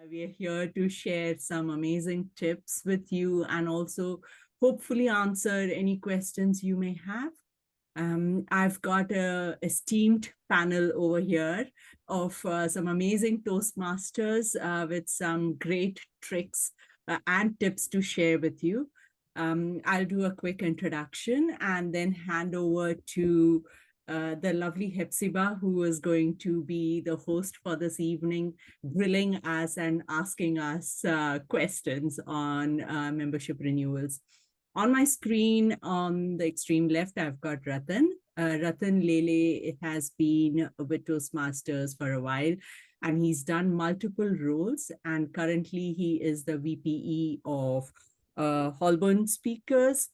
We are here to share some amazing tips with you and also hopefully answer any questions you may have. I've got a esteemed panel over here of some amazing Toastmasters with some great tricks and tips to share with you. I'll do a quick introduction and then hand over to the lovely Hepzibah, who is going to be the host for this evening, grilling us and asking us questions on membership renewals. On my screen, on the extreme left, I've got Ratan. Ratan Lele has been with Toastmasters for a while, and he's done multiple roles. And currently, he is the VPE of Holborn Speakers.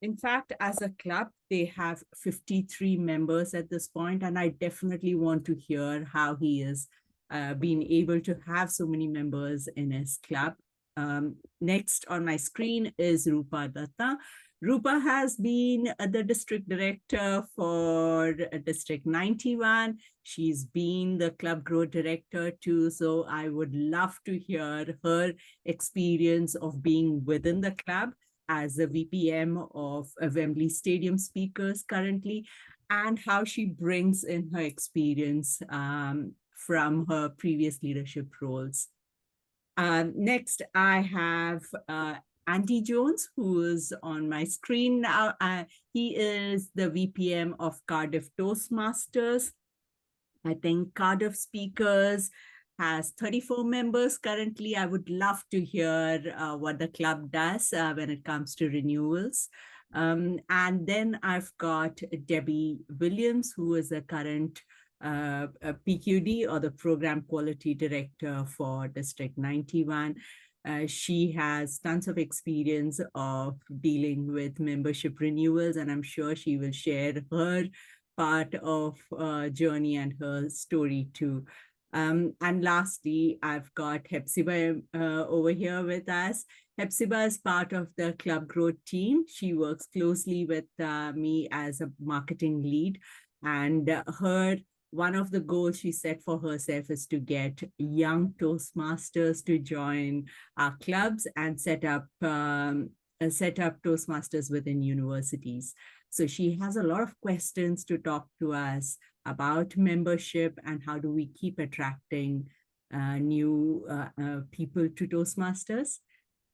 In fact, as a club, they have 53 members at this point, and I definitely want to hear how he is being able to have so many members in his club. Next on my screen is Rupa Datta. Rupa has been the district director for District 91. She's been the club growth director too. So I would love to hear her experience of being within the club as a VPM of Wembley Stadium Speakers currently, and how she brings in her experience from her previous leadership roles. Next, I have Andy Jones, who is on my screen now. He is the VPM of Cardiff Toastmasters. I think Cardiff Speakers has 34 members currently. I would love to hear what the club does when it comes to renewals. And then I've got Debbie Williams, who is a current PQD, or the Program Quality Director for District 91. She has tons of experience of dealing with membership renewals, and I'm sure she will share her part of journey and her story too. And lastly, I've got Hepzibah over here with us. Hepzibah is part of the club growth team. She works closely with me as a marketing lead, and one of the goals she set for herself is to get young Toastmasters to join our clubs and set up Toastmasters within universities. So she has a lot of questions to talk to us about membership and how do we keep attracting new people to Toastmasters.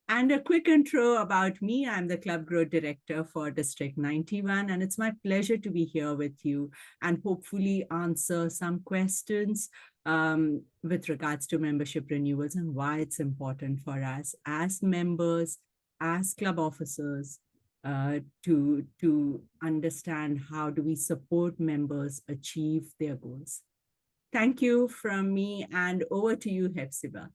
And a quick intro about me. I'm the Club Growth Director for District 91, and it's my pleasure to be here with you and hopefully answer some questions with regards to membership renewals and why it's important for us as members, as club officers, to understand how do we support members achieve their goals. Thank you from me, and over to you, Hepzibah.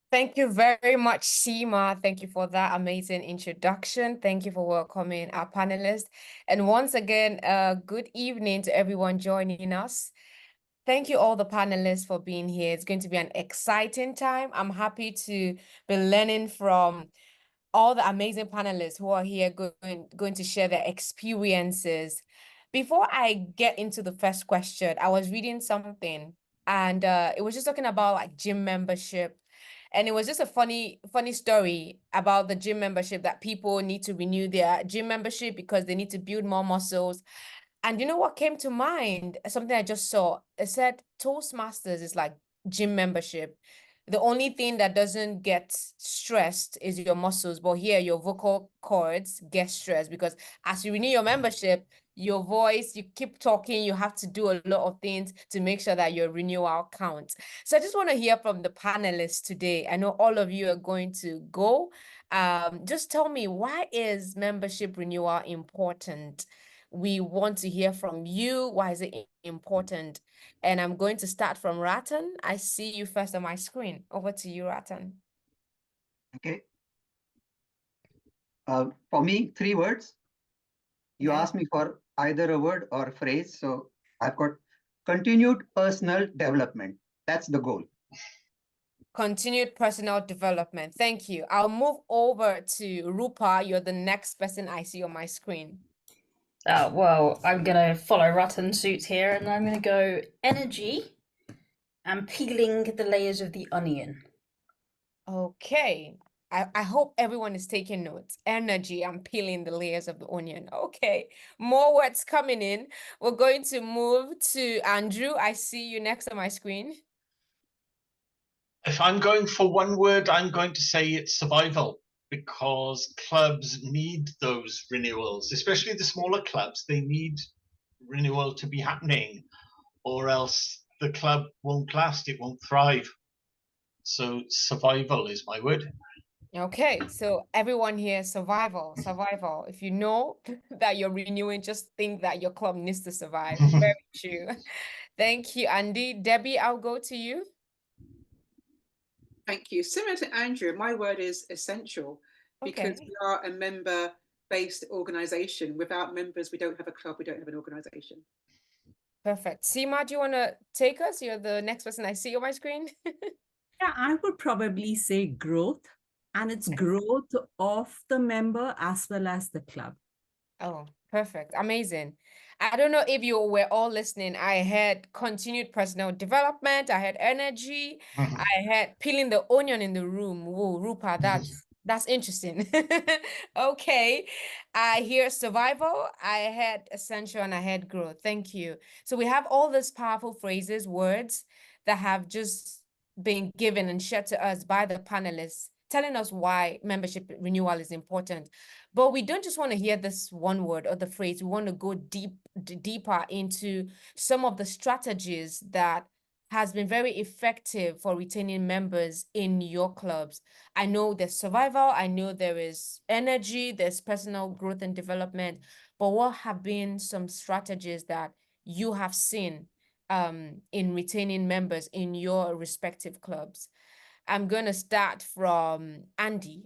Thank you very much, Seema. Thank you for that amazing introduction. Thank you for welcoming our panelists. And once again, good evening to everyone joining us. Thank you all the panelists for being here. It's going to be an exciting time. I'm happy to be learning from all the amazing panelists who are here going to share their experiences. Before I get into the first question, I was reading something, and it was just talking about like gym membership. And it was just a funny story about the gym membership, that people need to renew their gym membership because they need to build more muscles. And you know what came to mind? Something I just saw. It said Toastmasters is like gym membership. The only thing that doesn't get stressed is your muscles, but here your vocal cords get stressed because as you renew your membership, your voice, you keep talking, you have to do a lot of things to make sure that your renewal counts. So I just want to hear from the panelists today. I know all of you are going to go. Just tell me, why is membership renewal important? We want to hear from you. Why is it important? And I'm going to start from Ratan. I see you first on my screen. Over to you, Ratan. Okay. For me, 3 words. You asked me for either a word or a phrase. So I've got continued personal development. That's the goal. Continued personal development. Thank you. I'll move over to Rupa. You're the next person I see on my screen. Well, I'm going to follow Ratan's suit here, and I'm going to go energy, I'm peeling the layers of the onion. Okay. I hope everyone is taking notes. Energy, I'm peeling the layers of the onion. Okay. More words coming in. We're going to move to Andrew. I see you next on my screen. If I'm going for one word, I'm going to say it's survival, because clubs need those renewals, especially the smaller clubs. They need renewal to be happening, or else the club won't last, it won't thrive. So survival is my word. Okay, so everyone here, survival, survival. If you know that you're renewing, just think that your club needs to survive. Very true. Thank you, Andy. Debbie, I'll go to you. Thank you. Similar to Andrew, my word is essential, because Okay. we are a member-based organization. Without members, we don't have a club, we don't have an organization. Perfect. Seema, do you want to take us? You're the next person I see on my screen. Yeah, I would probably say growth, and it's growth of the member as well as the club. Oh, perfect. Amazing. I don't know if you were all listening. I had continued personal development. I had energy. I had peeling the onion in the room. Whoa, Rupa, that's interesting. Okay. I hear survival. I had essential and I had growth. Thank you. So we have all these powerful phrases, words that have just been given and shared to us by the panelists, telling us why membership renewal is important. But we don't just want to hear this one word or the phrase. We want to go deeper into some of the strategies that has been very effective for retaining members in your clubs. I know there's survival, I know there is energy, there's personal growth and development, but what have been some strategies that you have seen in retaining members in your respective clubs? I'm going to start from Andy.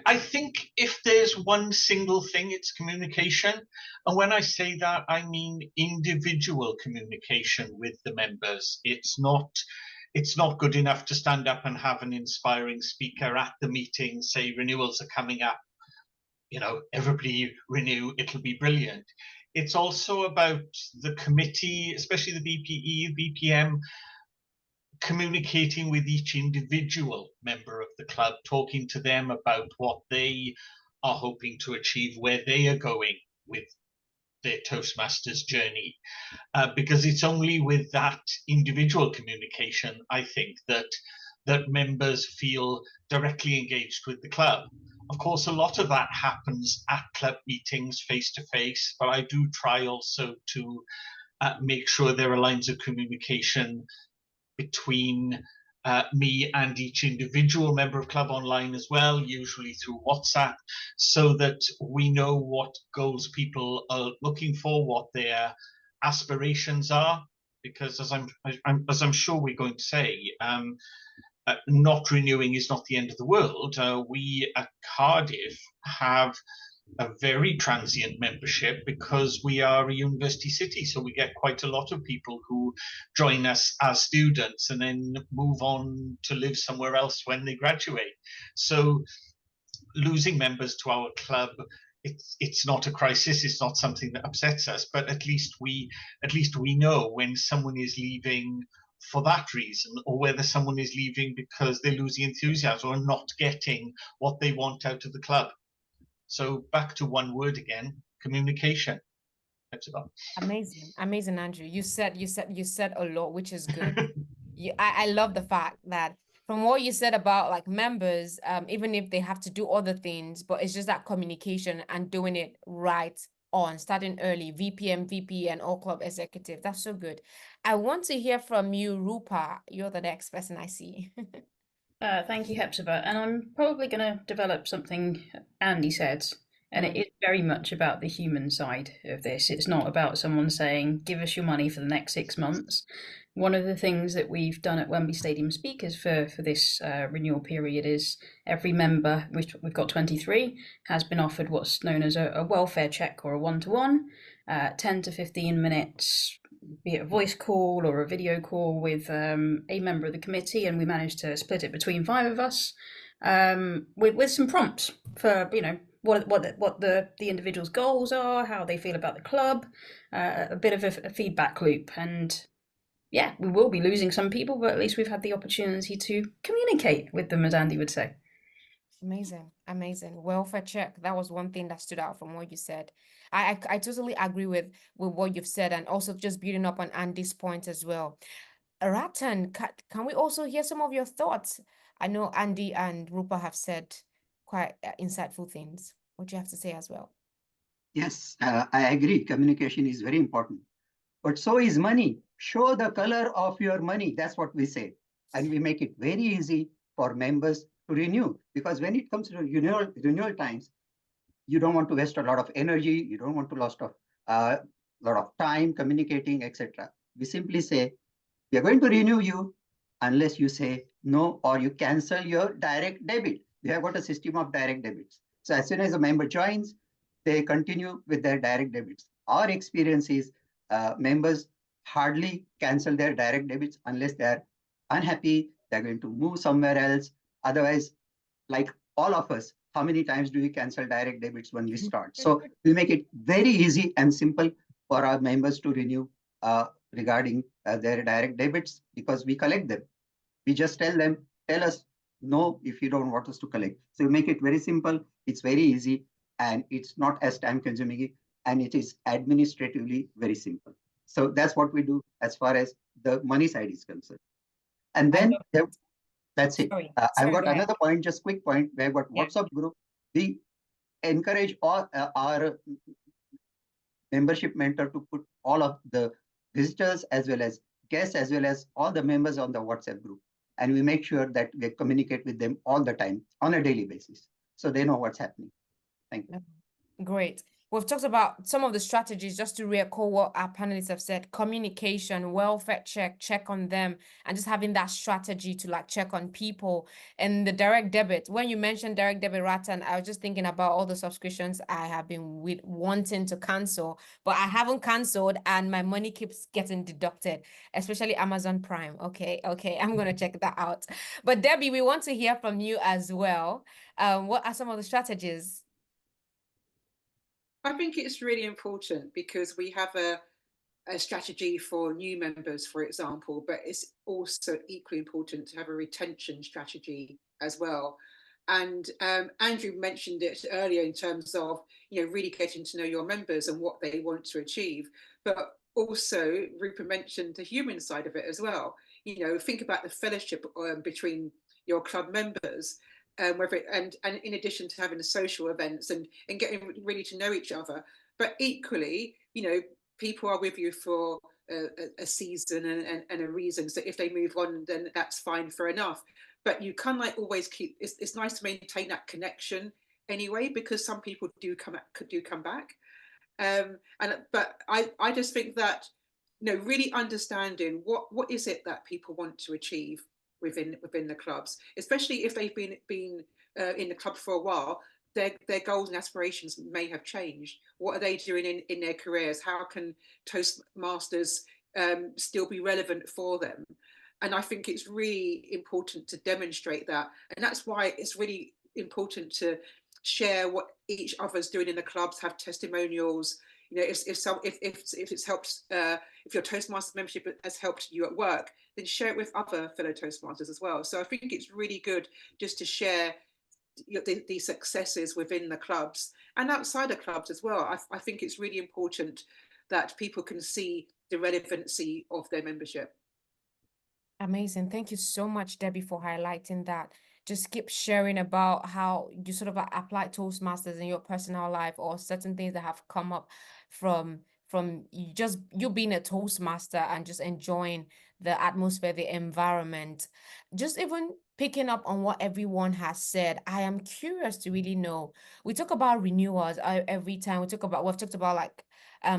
I think if there's one single thing, it's communication. And when I say that, I mean individual communication with the members. It's not good enough to stand up and have an inspiring speaker at the meeting say renewals are coming up, everybody renew, it'll be brilliant. It's also about the committee, especially the BPE, BPM, communicating with each individual member of the club, talking to them about what they are hoping to achieve, where they are going with their Toastmasters journey. Because it's only with that individual communication, I think, that members feel directly engaged with the club. Of course, a lot of that happens at club meetings face to face, but I do try also to make sure there are lines of communication between me and each individual member of club online as well, usually through WhatsApp, so that we know what goals people are looking for, what their aspirations are. Because as I'm sure we're going to say, not renewing is not the end of the world. We at Cardiff have a very transient membership because we are a university city, so we get quite a lot of people who join us as students and then move on to live somewhere else when they graduate. So losing members to our club, it's not a crisis, it's not something that upsets us, but at least we know when someone is leaving for that reason, or whether someone is leaving because they're losing enthusiasm or not getting what they want out of the club. So back to one word again, communication. Amazing, Andrew. You said a lot, which is good. I love the fact that from what you said about like members, even if they have to do other things, but it's just that communication and doing it right on, starting early, VPM, VP, and all club executive. That's so good. I want to hear from you, Rupa. You're the next person I see. Thank you, Hepzibah. And I'm probably going to develop something Andy said, and it is very much about the human side of this. It's not about someone saying, give us your money for the next 6 months. One of the things that we've done at Wembley Stadium Speakers for this renewal period is every member, which we've got 23, has been offered what's known as a welfare check or a one-to-one, 10 to 15 minutes, be it a voice call or a video call with a member of the committee, and we managed to split it between 5 of us with some prompts for, what the individual's goals are, how they feel about the club, a bit of a feedback loop. And yeah, we will be losing some people, but at least we've had the opportunity to communicate with them, as Andy would say. Amazing, amazing. Welfare check. That was one thing that stood out from what you said. I totally agree with what you've said, and also just building up on Andy's point as well. Ratan, can we also hear some of your thoughts? I know Andy and Rupa have said quite insightful things. What do you have to say as well? Yes, I agree. Communication is very important. But so is money. Show the color of your money. That's what we say. And we make it very easy for members to renew. Because when it comes to renewal times, you don't want to waste a lot of energy. You don't want to waste a lot of time communicating, etc. We simply say, we are going to renew you unless you say no or you cancel your direct debit. We have got a system of direct debits. So as soon as a member joins, they continue with their direct debits. Our experience is members hardly cancel their direct debits unless they are unhappy, they're going to move somewhere else. Otherwise, like all of us, how many times do we cancel direct debits when we start? So we make it very easy and simple for our members to renew regarding their direct debits because we collect them. We just tell them, tell us no if you don't want us to collect. So we make it very simple. It's very easy and it's not as time consuming and it is administratively very simple. So that's what we do as far as the money side is concerned. And then that's it. I've got another point, just quick point. We've got WhatsApp group. We encourage all our membership mentor to put all of the visitors as well as guests as well as all the members on the WhatsApp group. And we make sure that we communicate with them all the time on a daily basis. So they know what's happening. Thank you. Great. We've talked about some of the strategies, just to re-echo what our panelists have said: communication, welfare check on them, and just having that strategy to like check on people. And the direct debit, when you mentioned direct debit, Ratan, I was just thinking about all the subscriptions I have been wanting to cancel, but I haven't canceled and my money keeps getting deducted, especially Amazon Prime. Okay, I'm going to check that out. But Debbie, we want to hear from you as well. What are some of the strategies? I think it's really important because we have a strategy for new members, for example, but it's also equally important to have a retention strategy as well. And Andrew mentioned it earlier in terms of, really getting to know your members and what they want to achieve. But also, Rupert mentioned the human side of it as well. Think about the fellowship between your club members. And in addition to having the social events and getting really to know each other, but equally, people are with you for a season and a reason. So if they move on, then that's fine, fair enough. But you can always keep. It's nice to maintain that connection anyway, because some people do come back. But I just think that really understanding what is it that people want to achieve within the clubs, especially if they've been in the club for a while. Their goals and aspirations may have changed. What are they doing in their careers? How can Toastmasters still be relevant for them? And I think it's really important to demonstrate that. And that's why it's really important to share what each other's doing in the clubs, have testimonials. If it's helped, if your Toastmasters membership has helped you at work, then share it with other fellow Toastmasters as well. So I think it's really good just to share the successes within the clubs and outside of clubs as well. I think it's really important that people can see the relevancy of their membership. Amazing. Thank you so much, Debbie, for highlighting that. Just keep sharing about how you sort of apply Toastmasters in your personal life, or certain things that have come up from you being a Toastmaster and just enjoying the atmosphere, the environment. Just even picking up on what everyone has said, I am curious to really know. We talk about renewals every time. We've talked about like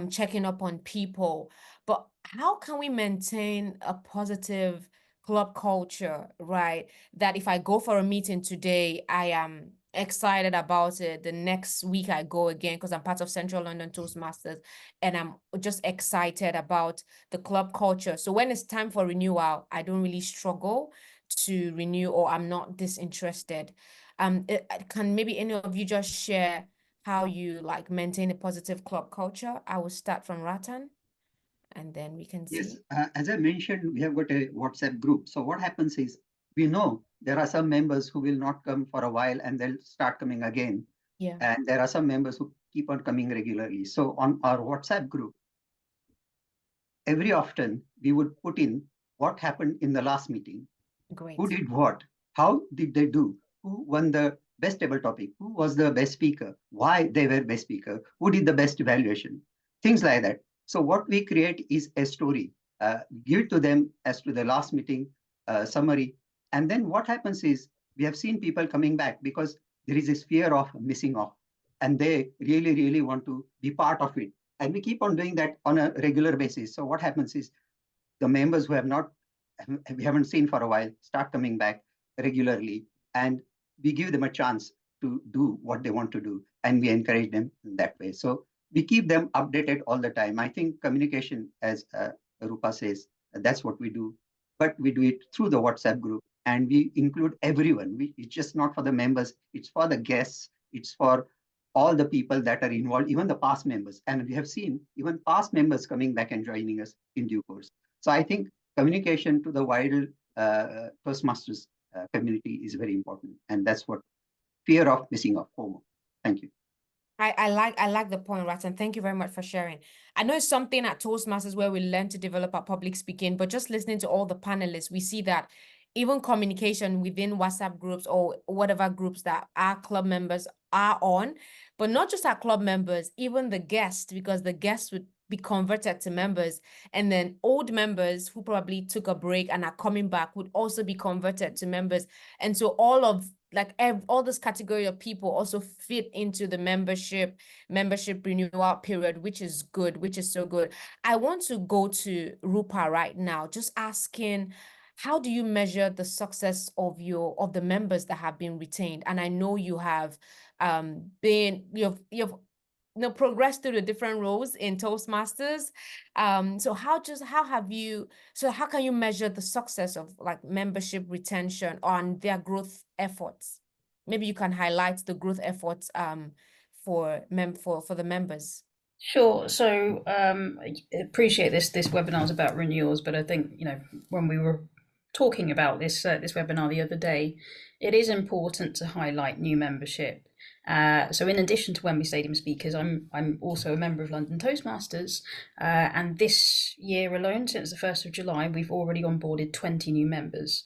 checking up on people, but how can we maintain a positive club culture, right? That if I go for a meeting today, I am excited about it. The next week I go again because I'm part of Central London Toastmasters, and I'm just excited about the club culture. So when it's time for renewal, I don't really struggle to renew, or I'm not disinterested. Can maybe any of you just share how you like maintain a positive club culture? I will start from Ratan. and then we can Yes, see. as I mentioned, we have got a WhatsApp group. So what happens is we know there are some members who will not come for a while and they'll start coming again. Yeah, And there are some members who keep on coming regularly. So on our WhatsApp group, every often we would put in what happened in the last meeting, great. who did what, how did they do, who won the best table topic, who was the best speaker, why they were best speaker, who did the best evaluation, things like that. So what we create is a story, give it to them as to the last meeting summary. And then what happens is we have seen people coming back because there is this fear of missing off and they really, really want to be part of it. And we keep on doing that on a regular basis. So what happens is the members who have not, we haven't seen for a while, start coming back regularly, and we give them a chance to do what they want to do, and we encourage them in that way. So we keep them updated all the time. I think communication, as Rupa says, that's what we do, but we do it through the WhatsApp group, and we include everyone. It's just not for the members, it's for the guests, it's for all the people that are involved, even the past members. And we have seen even past members coming back and joining us in due course. So I think communication to the wider Toastmasters community is very important. And that's what fear of missing out, FOMO. Thank you. I like the point, Ratan. Thank you very much for sharing. I know it's something at Toastmasters where we learn to develop our public speaking, but just listening to all the panelists, we see that even communication within WhatsApp groups or whatever groups that our club members are on, but not just our club members, even the guests, because the guests would be converted to members, and then old members who probably took a break and are coming back would also be converted to members. And so all this category of people also fit into the membership renewal period, which is good, which is so good. I want to go to Rupa right now, just asking, how do you measure the success of the members that have been retained? And I know you have you've progressed through the different roles in Toastmasters. So how can you measure the success of like membership retention on their growth efforts? Maybe you can highlight the growth efforts for the members. Sure. So I appreciate this webinar is about renewals, but I think, when we were talking about this webinar the other day, it is important to highlight new membership. So in addition to Wembley Stadium speakers, I'm also a member of London Toastmasters, and this year alone, since the 1st of July, we've already onboarded 20 new members.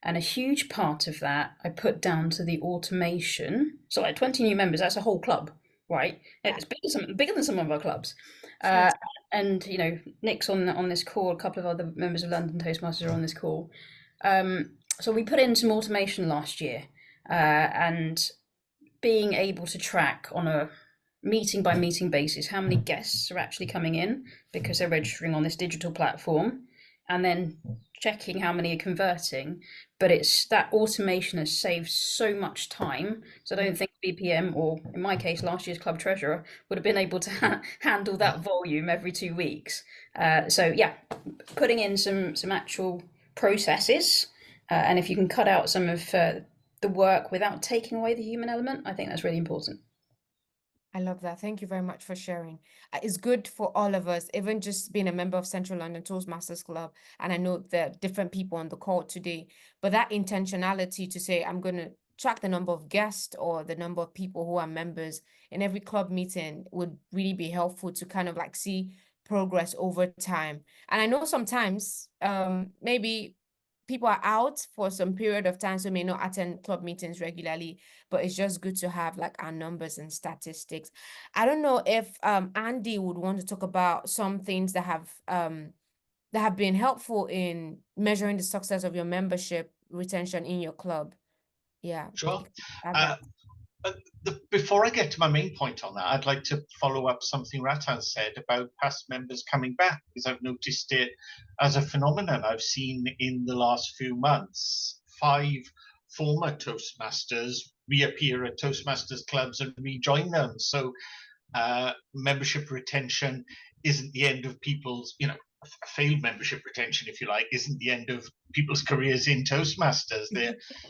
And a huge part of that I put down to the automation. So like 20 new members, that's a whole club, right? It's bigger than some of our clubs. And Nick's on this call, a couple of other members of London Toastmasters are on this call. So we put in some automation last year, and being able to track on a meeting by meeting basis how many guests are actually coming in because they're registering on this digital platform, and then checking how many are converting. But it's that automation has saved so much time. So I don't think BPM, or in my case, last year's club treasurer, would have been able to handle that volume every 2 weeks. So yeah, putting in some actual processes, and if you can cut out some of the work without taking away the human element, I think that's really important. I love that. Thank you very much for sharing. It's good for all of us, even just being a member of Central London Toastmasters Club. And I know there are different people on the call today, but that intentionality to say, I'm going to track the number of guests or the number of people who are members in every club meeting would really be helpful to kind of like see progress over time. And I know sometimes maybe people are out for some period of time, so may not attend club meetings regularly, but it's just good to have like our numbers and statistics. I don't know if Andy would want to talk about some things that have been helpful in measuring the success of your membership retention in your club. Yeah. Sure. Before I get to my main point on that, I'd like to follow up something Ratan said about past members coming back, because I've noticed it as a phenomenon I've seen in the last few months. 5 former Toastmasters reappear at Toastmasters clubs and rejoin them. So membership retention isn't the end of people's, failed membership retention, if you like, isn't the end of people's careers in Toastmasters.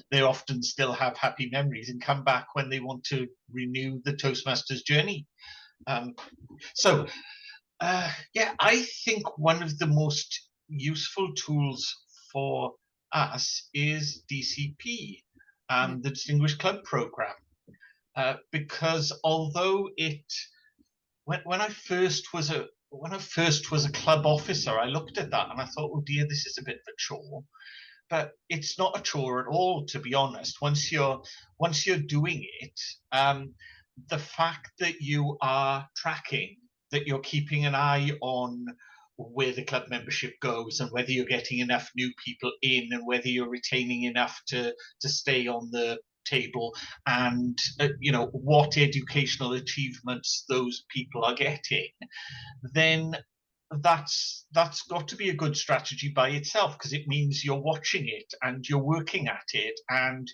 They often still have happy memories and come back when they want to renew the Toastmasters journey. So Yeah, I think one of the most useful tools for us is DCP, the Distinguished Club Program, because although when I first was a club officer, I looked at that and I thought, oh dear, this is a bit of a chore. But it's not a chore at all, to be honest. Once you're doing it, the fact that you are tracking, that you're keeping an eye on where the club membership goes and whether you're getting enough new people in and whether you're retaining enough to stay on the table, and what educational achievements those people are getting, then that's got to be a good strategy by itself, because it means you're watching it and you're working at it. And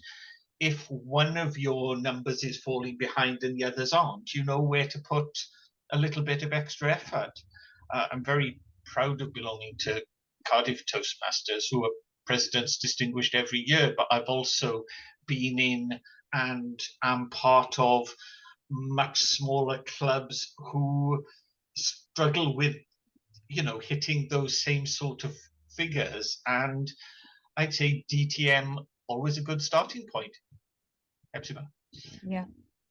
if one of your numbers is falling behind and the others aren't, you know where to put a little bit of extra effort. I'm very proud of belonging to Cardiff Toastmasters, who are presidents distinguished every year, but I've also been in and am part of much smaller clubs who struggle with hitting those same sort of figures, and I'd say DTM always a good starting point. Epsiba. Yeah.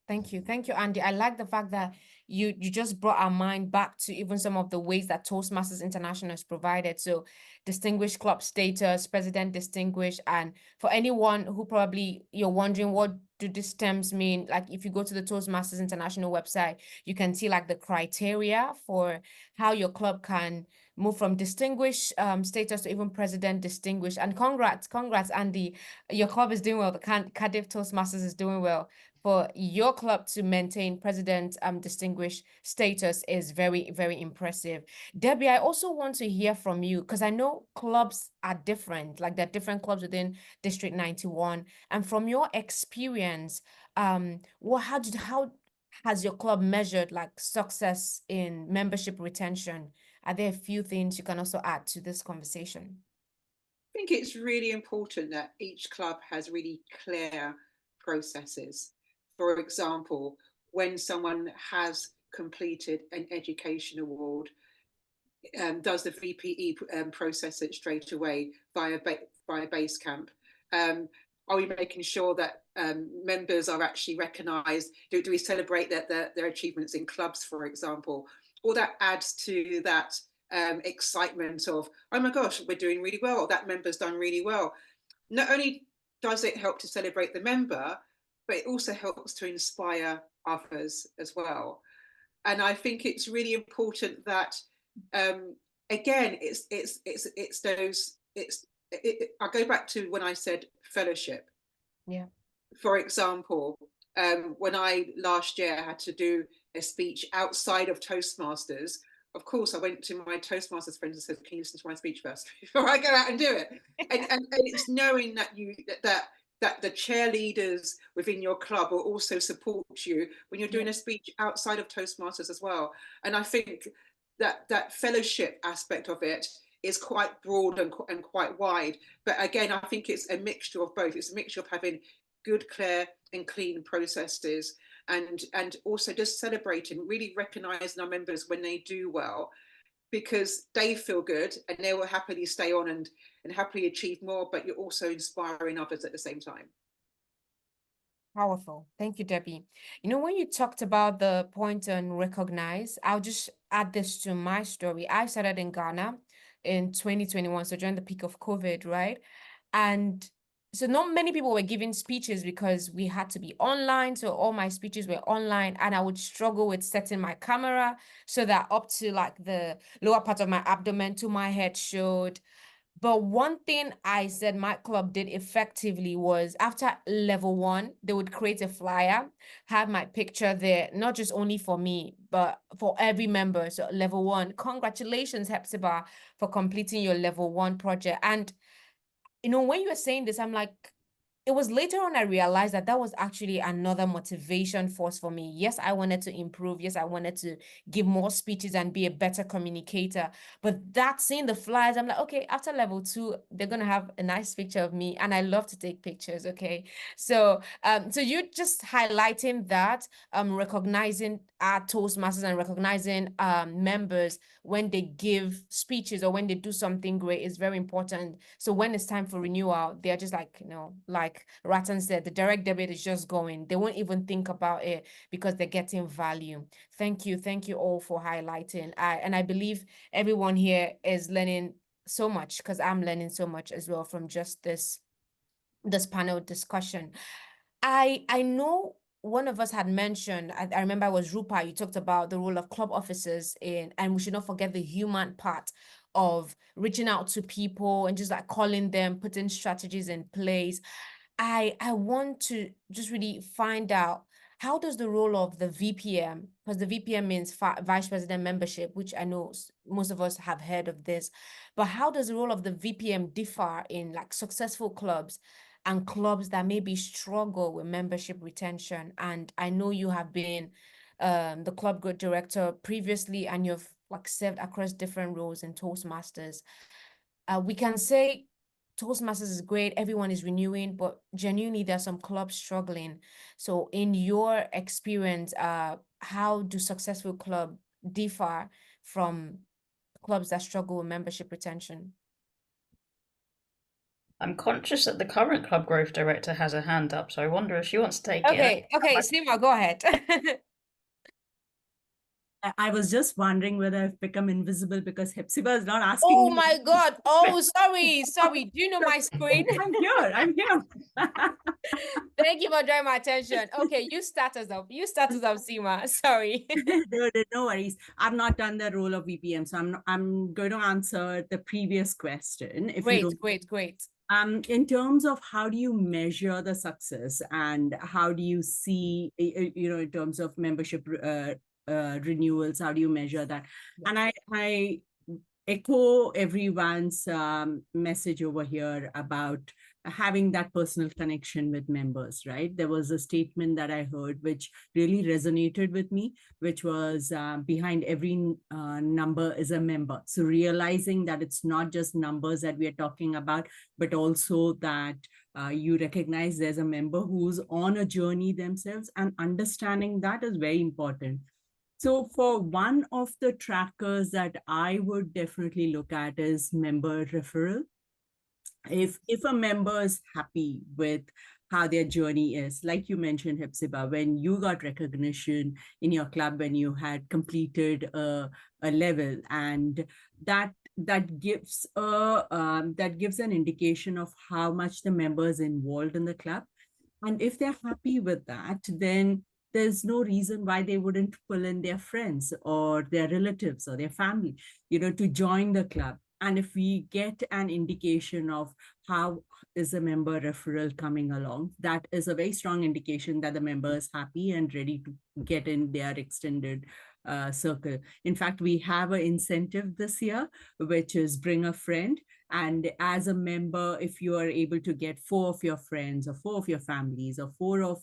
Thank you, Andy. I like the fact that you just brought our mind back to even some of the ways that Toastmasters International has provided. So distinguished club status, president distinguished, and for anyone who probably you're wondering what do these terms mean, like if you go to the Toastmasters International website, you can see like the criteria for how your club can move from distinguished status to even president distinguished. And congrats, Andy. Your club is doing well. The Cardiff Toastmasters is doing well. For your club to maintain president distinguished status is very, very impressive. Debbie, I also want to hear from you, because I know clubs are different, like there are different clubs within District 91. And from your experience, how has your club measured like success in membership retention? Are there a few things you can also add to this conversation? I think it's really important that each club has really clear processes. For example, when someone has completed an education award, does the VPE process it straight away via Basecamp? Are we making sure that members are actually recognised? Do we celebrate their achievements in clubs, for example? All that adds to that excitement of, oh my gosh, we're doing really well, that member's done really well. Not only does it help to celebrate the member, but it also helps to inspire others as well. And I think it's really important that, again, I go back to when I said fellowship. Yeah. For example, when I last year had to do a speech outside of Toastmasters, of course, I went to my Toastmasters friends and said, "Can you listen to my speech first before I go out and do it?" and it's knowing that that the cheerleaders within your club will also support you when you're doing a speech outside of Toastmasters as well. And I think that fellowship aspect of it is quite broad and quite wide. But again, I think it's a mixture of both. It's a mixture of having good, clear and clean processes, and also just celebrating, really recognizing our members when they do well, because they feel good and they will happily stay on and happily achieve more, but you're also inspiring others at the same time. Powerful. Thank you, Debbie. You know, when you talked about the point on recognize, I'll just add this to my story. I started in Ghana in 2021, so during the peak of COVID, right? And so not many people were giving speeches because we had to be online. So all my speeches were online, and I would struggle with setting my camera so that up to like the lower part of my abdomen to my head showed. But one thing I said my club did effectively was after level 1, they would create a flyer, have my picture there, not just only for me, but for every member. So level 1, congratulations, Hepzibah, for completing your level 1 project. And, you know, when you were saying this, I'm like, it was later on I realized that that was actually another motivation force for me. Yes, I wanted to improve. Yes, I wanted to give more speeches and be a better communicator. But that seeing the flyers, I'm like, okay, after level 2, they're gonna have a nice picture of me, and I love to take pictures. Okay, so so you just highlighting that, recognizing our Toastmasters and recognizing members when they give speeches or when they do something great is very important. So when it's time for renewal, they're just like, you know, like Ratan said, the direct debit is just going. They won't even think about it because they're getting value. Thank you all for highlighting. And I believe everyone here is learning so much, because I'm learning so much as well from just this panel discussion. I know one of us had mentioned, I remember it was Rupa, you talked about the role of club officers and we should not forget the human part of reaching out to people and just like calling them, putting strategies in place. I want to just really find out, how does the role of the VPM, because the VPM means Vice President Membership, which I know most of us have heard of this, but how does the role of the VPM differ in like successful clubs and clubs that maybe struggle with membership retention? And I know you have been the club good director previously, and you've like served across different roles in Toastmasters. We can say Toastmasters is great, everyone is renewing, but genuinely there's some clubs struggling. So in your experience, how do successful clubs differ from clubs that struggle with membership retention? I'm conscious that the current club growth director has a hand up, so I wonder if she wants to take it. Okay, Seema, go ahead. I was just wondering whether I've become invisible because Hepzibah is not asking Oh me. my God. Oh, sorry. Do you know my screen? I'm here. Thank you for drawing my attention. Okay, you start us up, Seema. Sorry. No worries. I've not done the role of VPM, so I'm going to answer the previous question. If you don't, Great. In terms of how do you measure the success and how do you see, in terms of membership renewals, how do you measure that? Yeah. And I echo everyone's message over here about having that personal connection with members, right? There was a statement that I heard which really resonated with me, which was behind every number is a member. So realizing that it's not just numbers that we are talking about, but also that you recognize there's a member who's on a journey themselves, and understanding that is very important. So for one of the trackers that I would definitely look at is member referral. If a member is happy with how their journey is, like you mentioned, Hepzibah, when you got recognition in your club, when you had completed a level, and that gives an indication of how much the member is involved in the club. And if they're happy with that, then there's no reason why they wouldn't pull in their friends or their relatives or their family, to join the club. And if we get an indication of how is a member referral coming along, that is a very strong indication that the member is happy and ready to get in their extended circle. In fact, we have an incentive this year, which is bring a friend. And as a member, if you are able to get 4 of your friends or 4 of your families or 4 of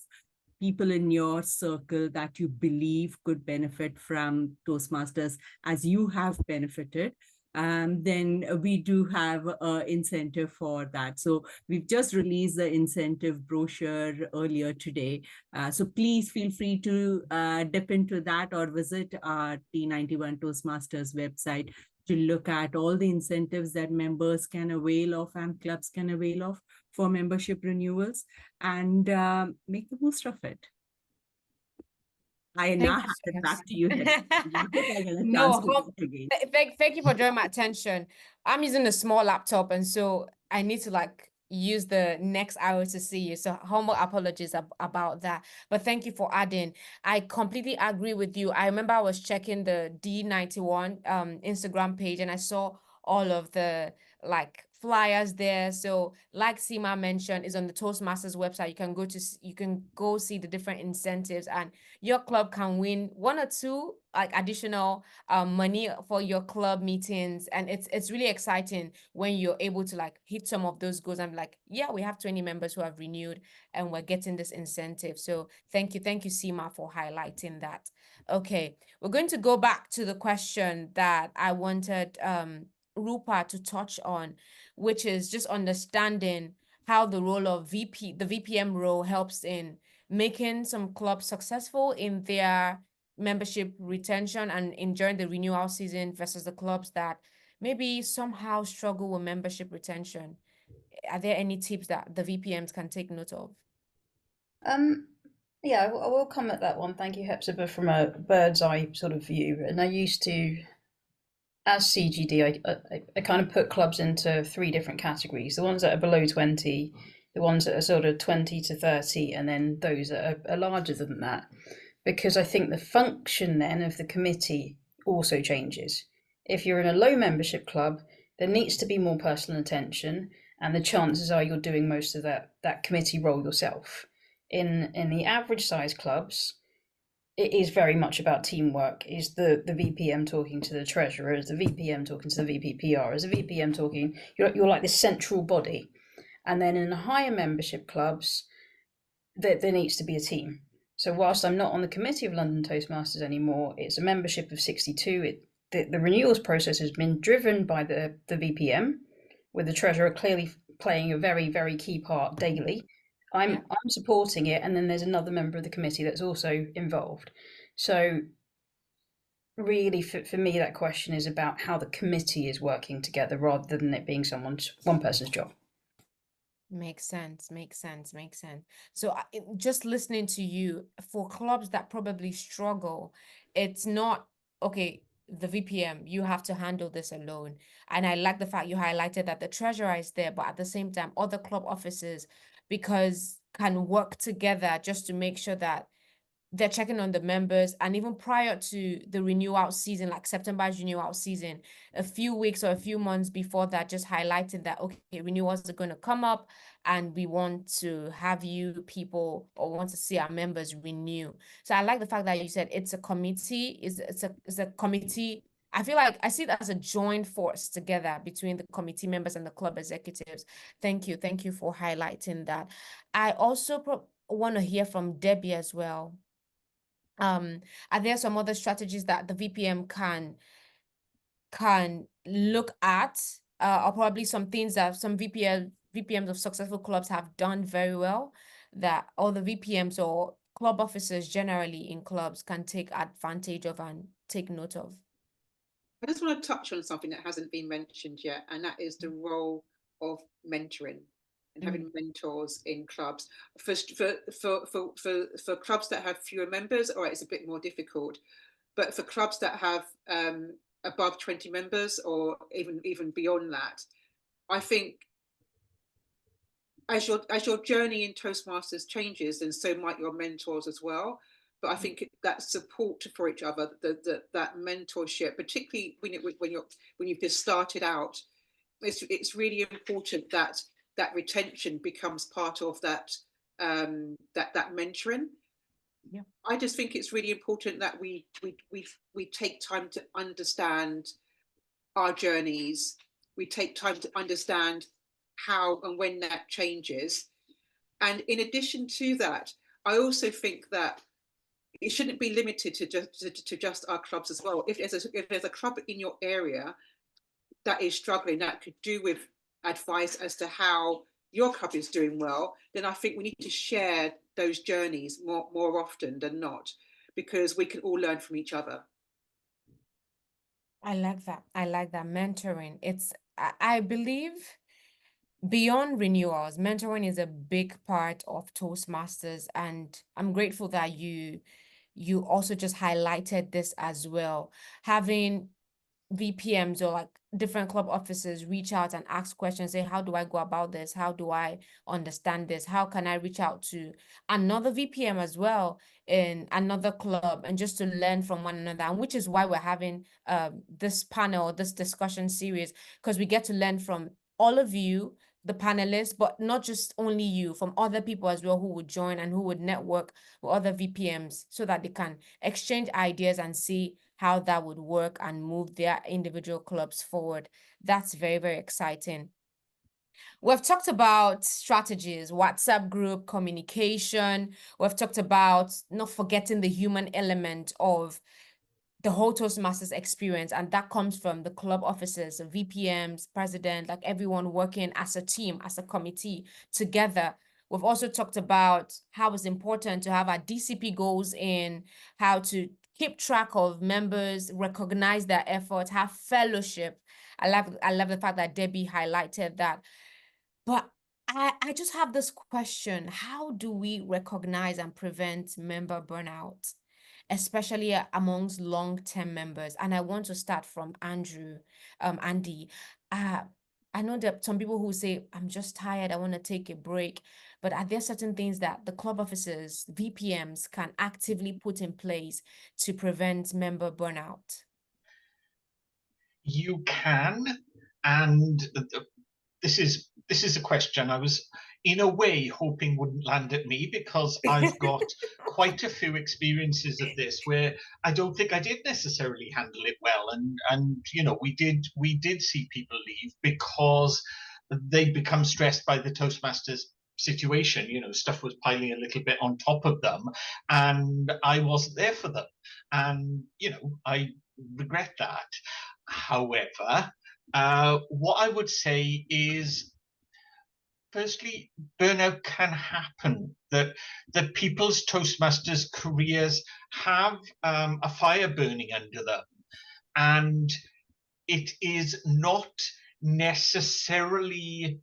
people in your circle that you believe could benefit from Toastmasters as you have benefited, then we do have an incentive for that. So we've just released the incentive brochure earlier today. So please feel free to dip into that or visit our T91 Toastmasters website to look at all the incentives that members can avail of and clubs can avail of for membership renewals, and make the most of it. I now hand it back to you. No, thank you for drawing my attention. I'm using a small laptop, and so I need to use the next hour to see you. So humble apologies about that. But thank you for adding. I completely agree with you. I remember I was checking the D91 Instagram page, and I saw all of the flyers there. So like Seema mentioned, is on the Toastmasters website. You can go see the different incentives, and your club can win 1 or 2 like additional money for your club meetings. And it's really exciting when you're able to like hit some of those goals. I'm like, yeah, we have 20 members who have renewed and we're getting this incentive. So thank you, Seema, for highlighting that. Okay, we're going to go back to the question that I wanted Rupa to touch on, which is just understanding how the role of the VPM role helps in making some clubs successful in their membership retention and enjoying the renewal season versus the clubs that maybe somehow struggle with membership retention. Are there any tips that the VPMs can take note of? Yeah, I will come at that one. Thank you, Hepzibah, from a bird's eye sort of view. And I used to, as CGD, I kind of put clubs into 3 different categories: the ones that are below 20, the ones that are sort of 20 to 30, and then those that are larger than that. Because I think the function then of the committee also changes. If you're in a low membership club, there needs to be more personal attention, and the chances are you're doing most of that committee role yourself. In the average size clubs, it is very much about teamwork. Is the VPM talking to the treasurer? Is the VPM talking to the VPPR? Is the VPM talking? You're like this central body. And then in the higher membership clubs, there needs to be a team. So whilst I'm not on the committee of London Toastmasters anymore, it's a membership of 62. The renewals process has been driven by the VPM, with the treasurer clearly playing a very, very key part daily. I'm supporting it, and then there's another member of the committee that's also involved. So really, for me, that question is about how the committee is working together rather than it being one person's job. Makes sense. So just listening to you, for clubs that probably struggle, it's not, okay, the VPM, you have to handle this alone. And I like the fact you highlighted that the treasurer is there, but at the same time, other club officers, because can work together just to make sure that they're checking on the members. And even prior to the renewal season, like September's renewal season, a few weeks or a few months before that, just highlighting that, okay, renewals are going to come up and we want to have you people, or want to see our members renew. So I like the fact that you said it's a committee, it's a committee. I feel like I see it as a joint force together between the committee members and the club executives. Thank you for highlighting that. I also want to hear from Debbie as well. Are there some other strategies that the VPM can look at, or probably some things that some VPMs of successful clubs have done very well, that all the VPMs or club officers generally in clubs can take advantage of and take note of? I just want to touch on something that hasn't been mentioned yet, and that is the role of mentoring and having mentors in clubs. For clubs that have fewer members, all right, it's a bit more difficult. But for clubs that have above 20 members or even beyond that, I think as your journey in Toastmasters changes, then so might your mentors as well. But I think that support for each other, that mentorship, particularly when you've just started out, it's really important that retention becomes part of that mentoring. Yeah. I just think it's really important that we take time to understand our journeys. We take time to understand how and when that changes. And in addition to that, I also think that it shouldn't be limited to just our clubs as well. If there's a club in your area that is struggling, that could do with advice as to how your club is doing well, then I think we need to share those journeys more often than not, because we can all learn from each other. I like that. Mentoring. I believe beyond renewals, mentoring is a big part of Toastmasters, and I'm grateful that you also just highlighted this as well. Having VPMs or like different club officers reach out and ask questions, say, how do I go about this? How do I understand this? How can I reach out to another VPM as well in another club, and just to learn from one another? And which is why we're having this panel, this discussion series, because we get to learn from all of you, the panelists, but not just only you, from other people as well who would join and who would network with other VPMs so that they can exchange ideas and see how that would work and move their individual clubs forward. That's very, very exciting. We've talked about strategies, WhatsApp group, communication. We've talked about not forgetting the human element of the whole Toastmasters experience, and that comes from the club officers, the VPMs, president, like everyone working as a team, as a committee together. We've also talked about how it's important to have our DCP goals in, how to keep track of members, recognize their efforts, have fellowship. I love the fact that Debbie highlighted that. But I just have this question. How do we recognize and prevent member burnout, especially amongst long-term members? And I want to start from Andy. I know that some people who say, I'm just tired, I want to take a break. But are there certain things that the club officers, VPMs, can actively put in place to prevent member burnout? You can, and this is a question I was in a way hoping wouldn't land at me, because I've got quite a few experiences of this where I don't think I did necessarily handle it well, and you know, we did see people leave because they become stressed by the Toastmasters situation. You know, stuff was piling a little bit on top of them, and I wasn't there for them, and you know, I regret that. However, what I would say is, firstly, burnout can happen. That people's Toastmasters careers have a fire burning under them, and it is not necessarily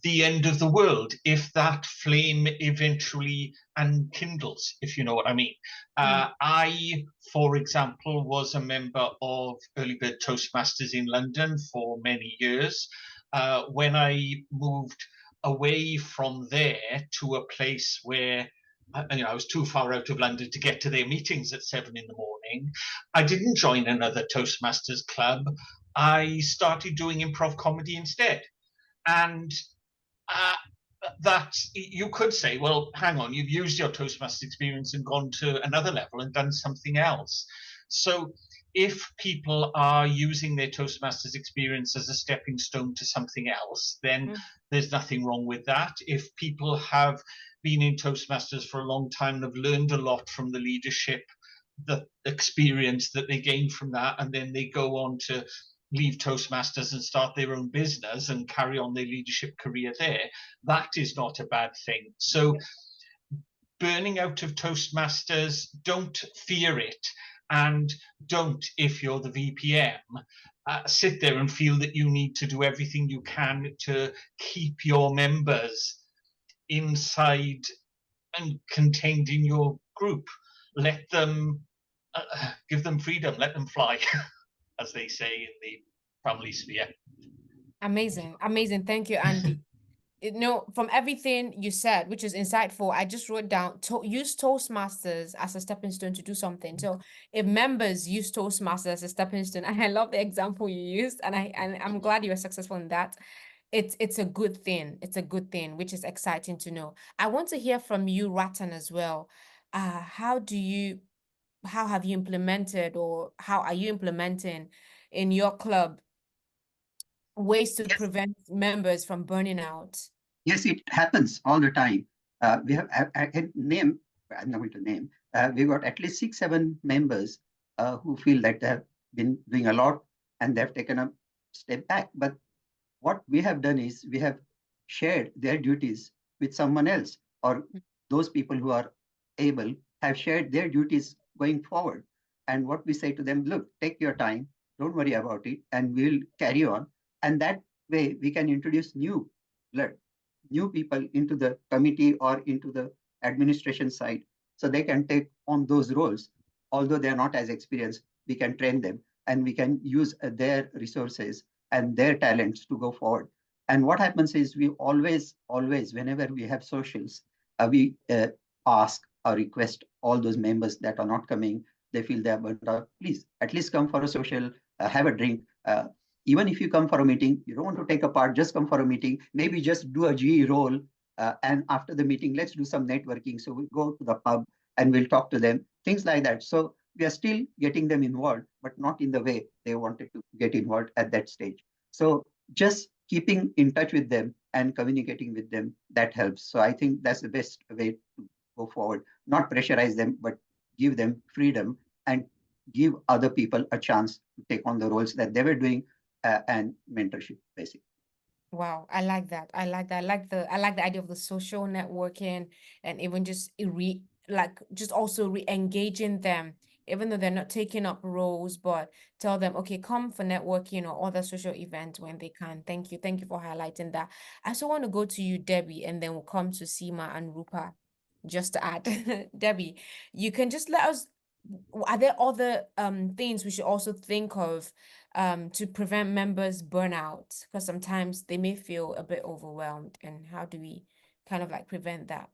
the end of the world if that flame eventually enkindles, if you know what I mean. I, for example, was a member of Early Bird Toastmasters in London for many years. When I moved away from there to a place where I was too far out of London to get to their meetings at 7 in the morning, I didn't join another Toastmasters club. I started doing improv comedy instead. And that you could say, well, hang on, you've used your Toastmasters experience and gone to another level and done something else. So if people are using their Toastmasters experience as a stepping stone to something else, then there's nothing wrong with that. If people have been in Toastmasters for a long time and have learned a lot from the leadership, the experience that they gain from that, and then they go on to leave Toastmasters and start their own business and carry on their leadership career there, that is not a bad thing. So burning out of Toastmasters, don't fear it. And don't, if you're the VPM, sit there and feel that you need to do everything you can to keep your members inside and contained in your group. Let them, give them freedom, let them fly, as they say in the family sphere. Amazing, amazing. Thank you, Andy. You know, from everything you said, which is insightful, I just wrote down use Toastmasters as a stepping stone to do something. So if members use Toastmasters as a stepping stone, and I love the example you used, and I'm glad you were successful in that. It's a good thing. It's a good thing, which is exciting to know. I want to hear from you, Ratan, as well. How have you implemented, or how are you implementing in your club ways to prevent members from burning out? Yes, it happens all the time. We have I'm not going to name. We've got at least 6-7 members who feel that they have been doing a lot and they've taken a step back. But what we have done is we have shared their duties with someone else, or those people who are able have shared their duties going forward. And what we say to them, look, take your time, don't worry about it, and we'll carry on. And that way we can introduce new blood, new people into the committee or into the administration side, so they can take on those roles. Although they're not as experienced, we can train them and we can use their resources and their talents to go forward. And what happens is we always, whenever we have socials, we ask or request all those members that are not coming, they feel they are burnt out, please at least come for a social, have a drink, even if you come for a meeting, you don't want to take a part, just come for a meeting, maybe just do a GE role. And after the meeting, let's do some networking. So we go to the pub and we'll talk to them, things like that. So we are still getting them involved, but not in the way they wanted to get involved at that stage. So just keeping in touch with them and communicating with them, that helps. So I think that's the best way to go forward. Not pressurize them, but give them freedom and give other people a chance to take on the roles that they were doing, and mentorship, basically. Wow, I like that. I like that. I like the idea of the social networking and even just just also re-engaging them, even though they're not taking up roles, but tell them, okay, come for networking or other social events when they can. Thank you. Thank you for highlighting that. I also want to go to you, Debbie, and then we'll come to Seema and Rupa just to add. Debbie, you can just let us, are there other things we should also think of to prevent members burnout? Because sometimes they may feel a bit overwhelmed, and how do we kind of like prevent that?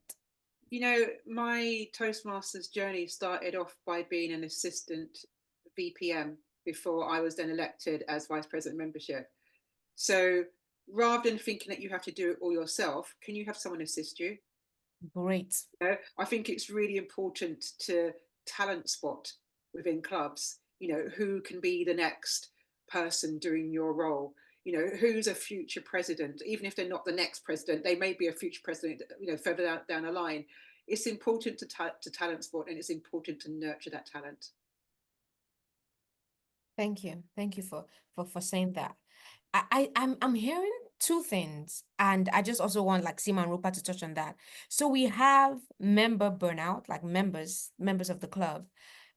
You know, my Toastmasters journey started off by being an assistant VPM before I was then elected as Vice President membership. So rather than thinking that you have to do it all yourself, can you have someone assist you? Great. You know, I think it's really important to talent spot within clubs, you know, who can be the next person doing your role, you know, who's a future president. Even if they're not the next president, they may be a future president, you know, further down the line. It's important to talent spot, and it's important to nurture that talent. Thank you. Thank you for saying that. I'm hearing two things, and I just also want like Seema and Rupa to touch on that. So we have member burnout, like members of the club.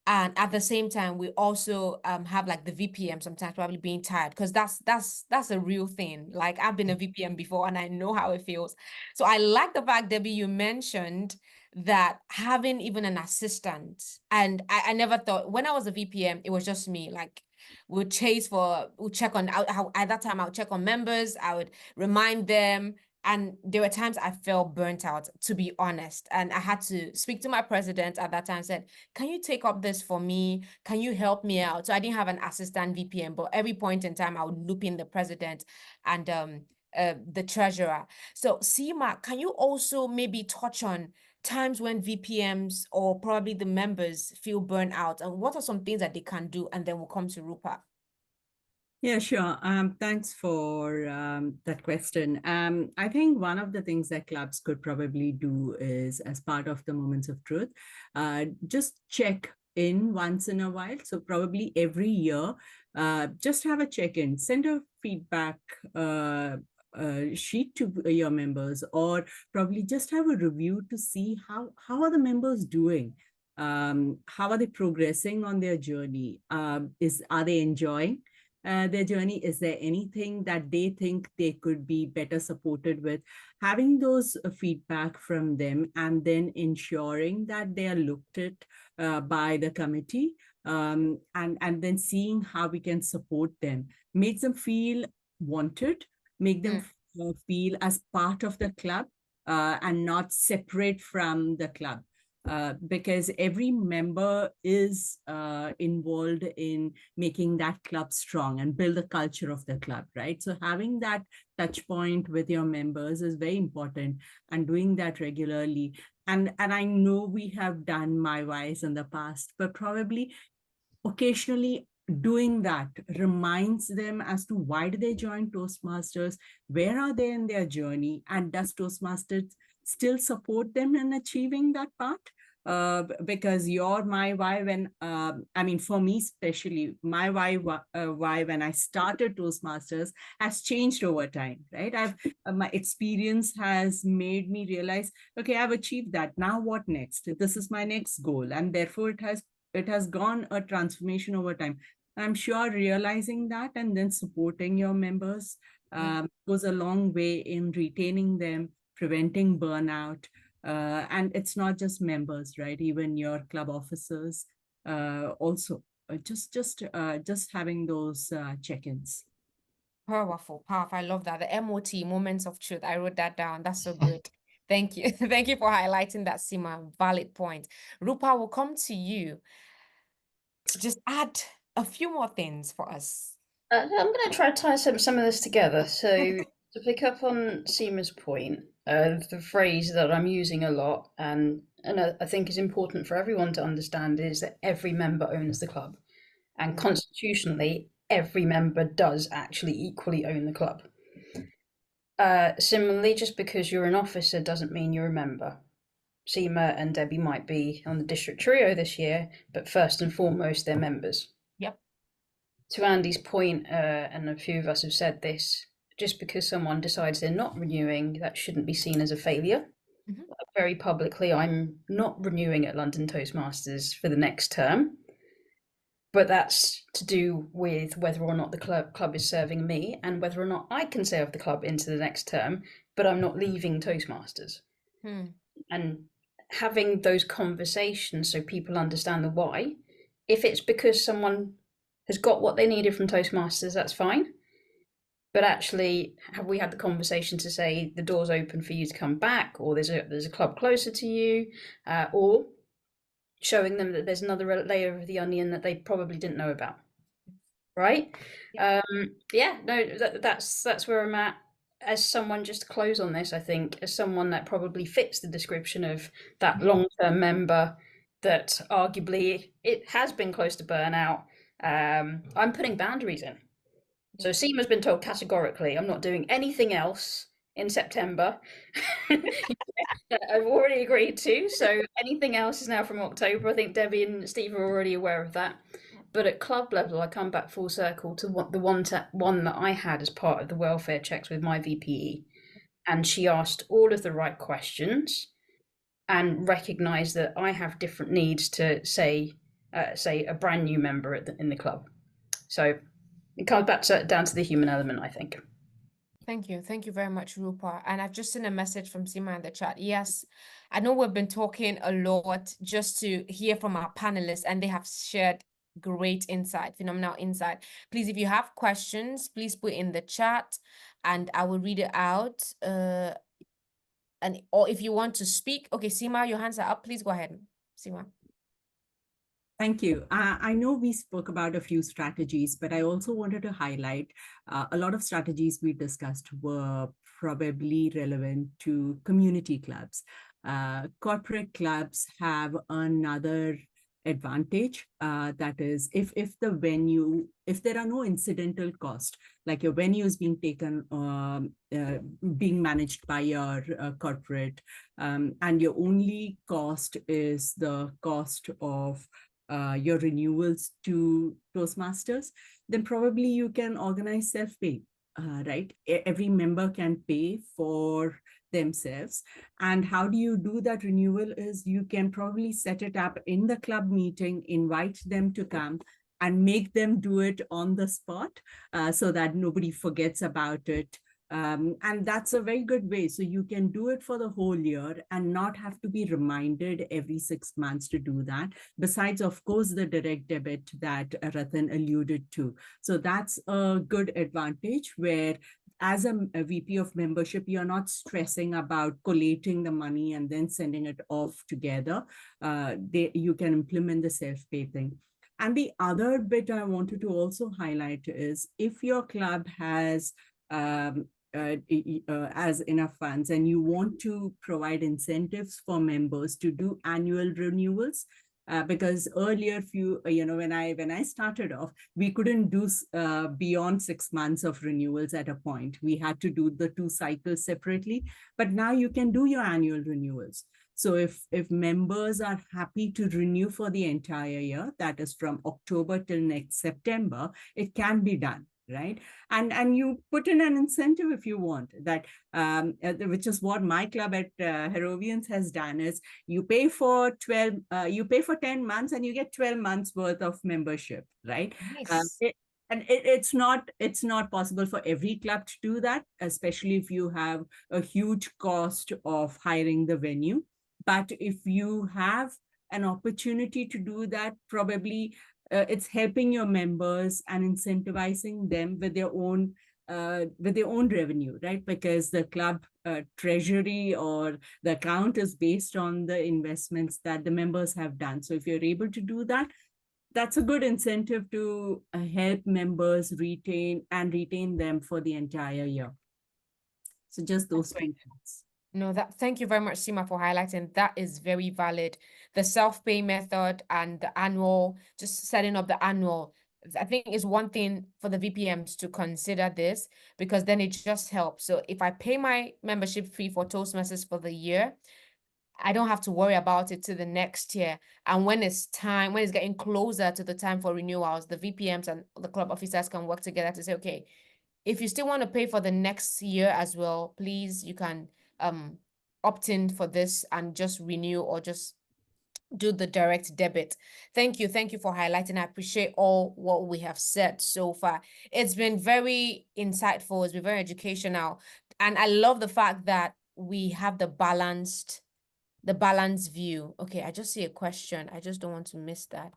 And at the same time, we also have like the VPM sometimes probably being tired, because that's a real thing. Like I've been a VPM before and I know how it feels. So I like the fact, Debbie, you mentioned that having even an assistant, and I never thought when I was a VPM, it was just me. Like we'll check on how at that time I would check on members, I would remind them. And there were times I felt burnt out, to be honest. And I had to speak to my president at that time, said, can you take up this for me? Can you help me out? So I didn't have an assistant VPM, but every point in time I would loop in the president and the treasurer. So Seema, can you also maybe touch on times when VPMs or probably the members feel burnt out, and what are some things that they can do? And then we'll come to Rupa. Yeah, sure. Thanks for that question. I think one of the things that clubs could probably do is, as part of the Moments of Truth, just check in once in a while. So probably every year, just have a check-in, send a feedback sheet to your members, or probably just have a review to see how are the members doing. How are they progressing on their journey? Are they enjoying their journey? Is there anything that they think they could be better supported with? Having those feedback from them, and then ensuring that they are looked at by the committee, and then seeing how we can support them, makes them feel wanted, make them feel as part of the club, and not separate from the club. Because every member is involved in making that club strong and build the culture of the club, right? So having that touch point with your members is very important, and doing that regularly. And I know we have done my wise in the past, but probably occasionally doing that reminds them as to why do they join Toastmasters, where are they in their journey, and does Toastmasters still support them in achieving that part? Because my why when I mean, for me especially, my why when I started Toastmasters has changed over time, right? My experience has made me realize, okay, I've achieved that, now what next? This is my next goal, and therefore it has gone a transformation over time. I'm sure realizing that and then supporting your members goes a long way in retaining them, preventing burnout. And it's not just members, right? Even your club officers also. Just having those check-ins. Powerful. I love that. The MOT, Moments of Truth. I wrote that down. That's so good. Thank you. Thank you for highlighting that, Seema. Valid point. Rupa, will come to you to just add a few more things for us. I'm going to try to tie some of this together. So to pick up on Seema's point, the phrase that I'm using a lot and I think is important for everyone to understand is that every member owns the club. And constitutionally, every member does actually equally own the club. Similarly, just because you're an officer doesn't mean you're a member. Seema and Debbie might be on the district trio this year, but first and foremost, they're members. Yep. To Andy's point, and a few of us have said this, just because someone decides they're not renewing, that shouldn't be seen as a failure. Very publicly, I'm not renewing at London Toastmasters for the next term, but that's to do with whether or not the club is serving me and whether or not I can serve the club into the next term, but I'm not leaving Toastmasters. And having those conversations so people understand the why. If it's because someone has got what they needed from Toastmasters, that's fine. But actually, have we had the conversation to say the door's open for you to come back, or there's a club closer to you, or showing them that there's another layer of the onion that they probably didn't know about, right? That's where I'm at. As someone, just to close on this, I think, as someone that probably fits the description of that long-term member that arguably it has been close to burnout, I'm putting boundaries in. So Seema's been told categorically, I'm not doing anything else in September. I've already agreed to, so anything else is now from October. I think Debbie and Steve are already aware of that. But at club level, I come back full circle to the one that I had as part of the welfare checks with my VPE. And she asked all of the right questions and recognised that I have different needs to, say a brand new member in the club. So it comes back down to the human element, I think. Thank you. Thank you very much, Rupa. And I've just seen a message from Seema in the chat. Yes, I know we've been talking a lot just to hear from our panelists, and they have shared great insight, phenomenal insight. Please, if you have questions, please put in the chat and I will read it out. Or if you want to speak, okay, Seema, your hands are up. Please go ahead, Seema. Thank you. I know we spoke about a few strategies, but I also wanted to highlight a lot of strategies we discussed were probably relevant to community clubs. Corporate clubs have another advantage, that is, if there are no incidental costs, like your venue is being taken, being managed by your corporate, and your only cost is the cost of your renewals to Toastmasters, then probably you can organize self-pay, right? Every member can pay for themselves. And how do you do that renewal is you can probably set it up in the club meeting, invite them to come and make them do it on the spot, so that nobody forgets about it. And that's a very good way. So you can do it for the whole year and not have to be reminded every 6 months to do that. Besides, of course, the direct debit that Ratan alluded to. So that's a good advantage where as a VP of membership, you're not stressing about collating the money and then sending it off together. You can implement the self-pay thing. And the other bit I wanted to also highlight is if your club has enough funds and you want to provide incentives for members to do annual renewals, because earlier, when I started off, we couldn't do beyond 6 months of renewals at a point. We had to do the 2 cycles separately, but now you can do your annual renewals. So if members are happy to renew for the entire year, that is from October till next September, it can be done. Right. And you put in an incentive if you want that, which is what my club at Herovians has done is you pay for 10 months and you get 12 months worth of membership. Right. Nice. It's not possible for every club to do that, especially if you have a huge cost of hiring the venue. But if you have an opportunity to do that, probably it's helping your members and incentivizing them with their own revenue, right? Because the club treasury or the account is based on the investments that the members have done. So if you're able to do that, that's a good incentive to help members retain them for the entire year. So just those two things. No, thank you very much, Seema, for highlighting. That is very valid. The self-pay method and the annual, just setting up the annual, I think is one thing for the VPMs to consider this, because then it just helps. So if I pay my membership fee for Toastmasters for the year, I don't have to worry about it to the next year. And when it's getting closer to the time for renewals, the VPMs and the club officers can work together to say, okay, if you still want to pay for the next year as well, please, you can opt in for this and just renew or just do the direct debit. Thank you for highlighting. I appreciate all what we have said so far. It's been very insightful, it's been very educational, and I love the fact that we have the balanced view. Okay, I just see a question. I just don't want to miss that.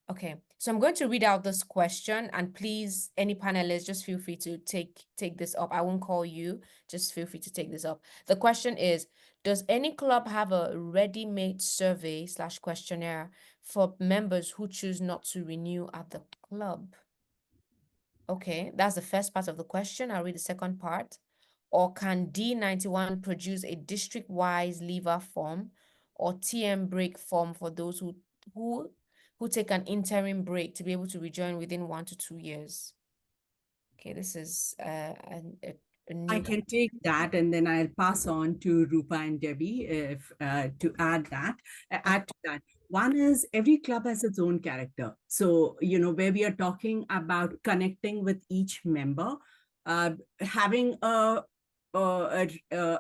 Okay, so I'm going to read out this question, and please, any panelists, just feel free to take this up. I won't call you, just feel free to take this up. The question is, does any club have a ready-made survey / questionnaire for members who choose not to renew at the club? Okay, that's the first part of the question. I'll read the second part. Or can D91 produce a district-wise leaver form or TM break form for those who take an interim break to be able to rejoin within 1 to 2 years? Okay, this is a new. I can take that, and then I'll pass on to Rupa and Debbie if to add to that. One is every club has its own character. So, where we are talking about connecting with each member, having a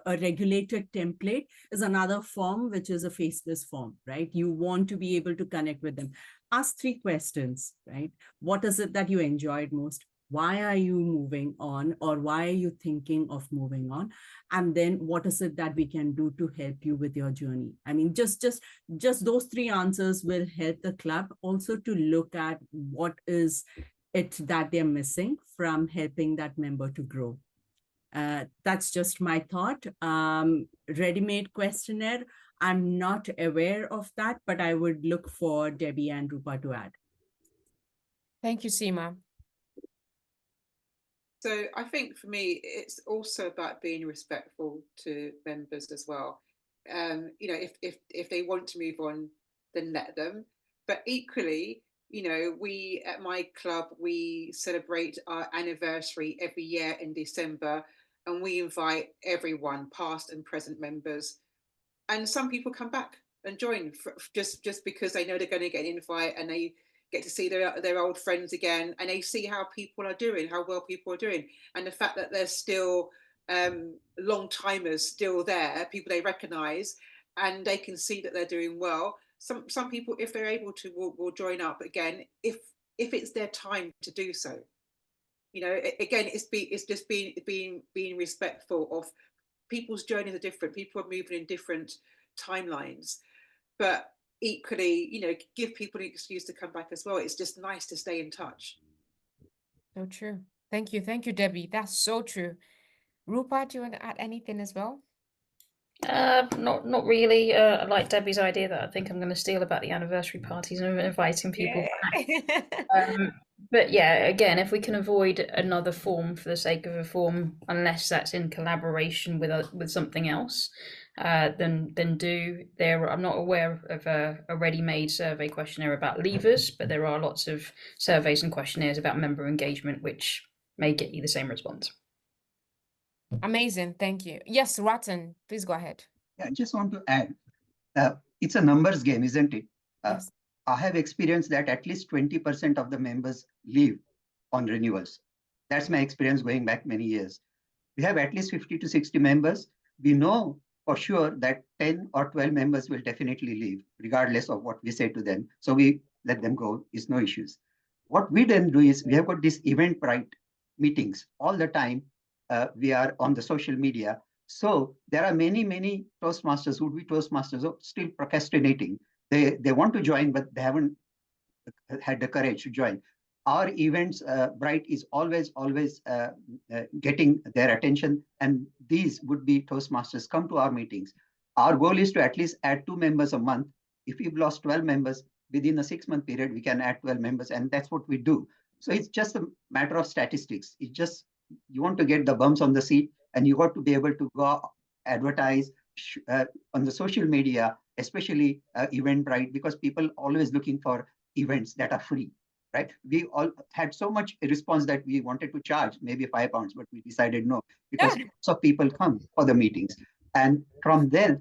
regulated template is another form, which is a faceless form, right? You want to be able to connect with them. Ask 3 questions, right? What is it that you enjoyed most? Why are you moving on, or why are you thinking of moving on? And then what is it that we can do to help you with your journey? I mean, just those 3 answers will help the club also to look at what is it that they're missing from helping that member to grow. That's just my thought. Ready-made questionnaire, I'm not aware of that, but I would look for Debbie and Rupa to add. Thank you, Seema. So I think for me, it's also about being respectful to members as well. If they want to move on, then let them. But equally, we at my club, we celebrate our anniversary every year in December, and we invite everyone, past and present members. And some people come back and join just because they know they're going to get an invite, and they get to see their old friends again, and they see how people are doing, how well people are doing, and the fact that there's still long timers still there, people they recognize, and they can see that they're doing well. Some people, if they're able to, will join up again if it's their time to do so. Again, it's just being respectful of people's journeys are different. People are moving in different timelines, but equally, give people an excuse to come back as well. It's just nice to stay in touch. So true. Thank you, Debbie. That's so true. Rupa, do you want to add anything as well? Not really. I like Debbie's idea that I think I'm going to steal about the anniversary parties and inviting people back. But yeah, again, if we can avoid another form for the sake of a form, unless that's in collaboration with something else, then do. I'm not aware of a ready-made survey questionnaire about leavers, but there are lots of surveys and questionnaires about member engagement, which may get you the same response. Amazing, thank you. Yes, Ratan, please go ahead. Yeah, I just want to add, it's a numbers game, isn't it? Yes. I have experienced that at least 20% of the members leave on renewals. That's my experience going back many years. We have at least 50 to 60 members. We know for sure that 10 or 12 members will definitely leave, regardless of what we say to them. So we let them go, is no issues. What we then do is we have got these Eventbrite meetings all the time. We are on the social media. So there are many Toastmasters, would-be Toastmasters, still procrastinating. They want to join, but they haven't had the courage to join. Our events, Bright is always getting their attention, and these would-be Toastmasters come to our meetings. Our goal is to at least add 2 members a month. If we've lost 12 members, within a 6-month period, we can add 12 members, and that's what we do. So it's just a matter of statistics. It's just, you want to get the bumps on the seat, and you got to be able to go advertise on the social media, especially Eventbrite, because people always looking for events that are free, right? We all had so much response that we wanted to charge maybe £5, but we decided no, because lots of people come for the meetings. And from there,